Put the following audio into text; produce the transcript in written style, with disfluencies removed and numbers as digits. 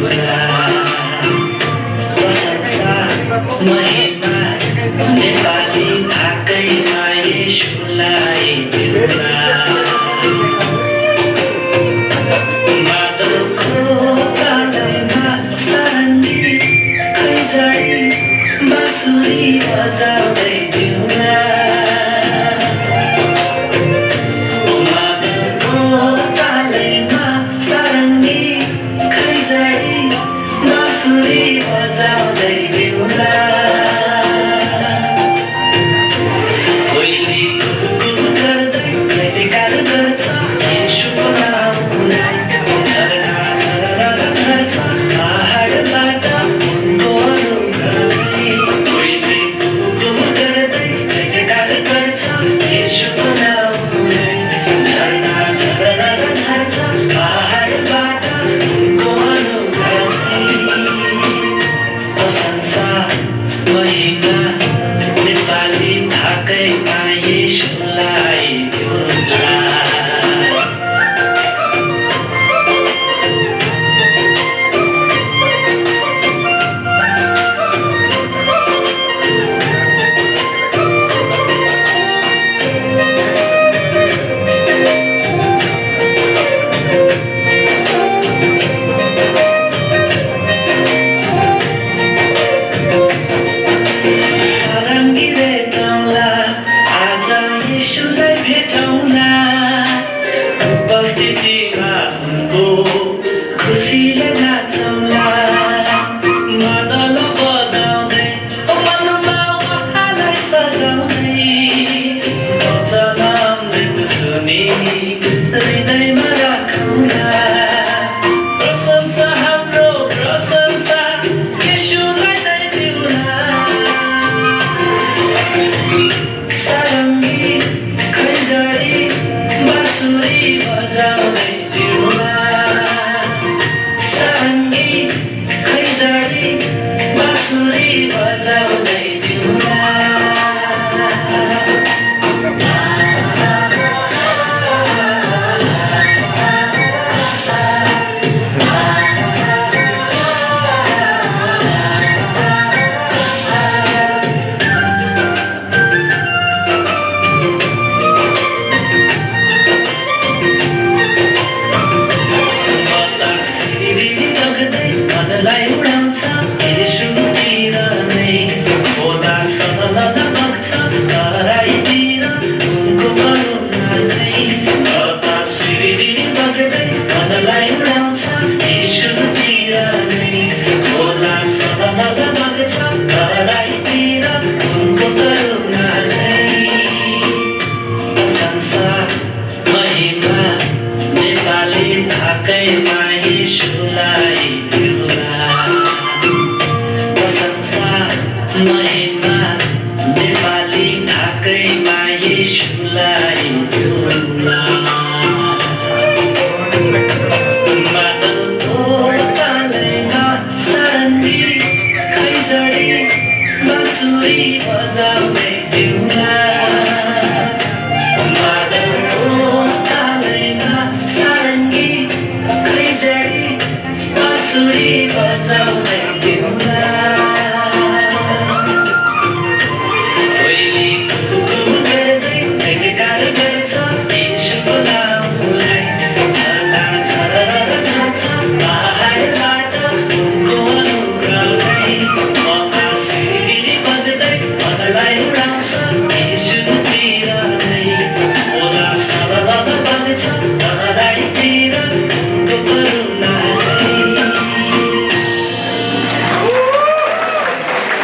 बेहुला प्रशंसा महिमा नेपाली भाकैमा येशूलाई बेहुला मादलको तालैमा सारङ्गी खैँजडी बाँसुरी बजाउँदै बेहुला मादलको तालैमा सारङ्गी खैँजडी बाँसुरी बजाउँदै बेहुला कोइली कुकु गर्दै जय जयकार गर्छ येशूको नामलाई झरना झरना झर्छ पहाडबाट उनको अनुग्रह कोइली कुकु गर्दै जय जयकार गर्छ येशूको नामलाई झरना झरना झर्छ पहाडबाट उनको अनुग्रह प्रशंसा महिमा नेपाली भाकैमा येशूलाई बेहुला सारङ्गी भेटौँला आज येशूलाई भेटौँला उपस्थितिमा उनको खुसीले नाचौँला मादल बजाउँदै मनमा उहाँलाई सजाउँदै वचन अमृत सुनि हृदयमा राखौँला प्रशंसा हाम्रो प्रशंसा येशूलाई नै दिउँला सारङ्गी खैँजडी बाँसुरी बजाउँदै बेहुला सारङ्गी खैँजडी बाँसुरी बजाउँदै बेहुला मनलाई उडाउँछ येशूतिर नै खोला सलल बग्छ तराईतिर उनको करुणा चाहिँ बतासिरी बग्दै मनलाई उडाउँछ येशूतिर नै खोला सलल बग्छ तराईतिर उनको करुणा चाहिँ प्रशंसा महिमा नेपाली भाकैमा येशूलाई प्रशंसा महिमा नेपाली भाकैमा येशूलाई बेहुला मादलको तालैमा सारङ्गी खैँजडी बाँसुरी बजाउँदै बेहुला मादलको तालैमा सारङ्गी खैँजडी बाँसुरी बजाउँदै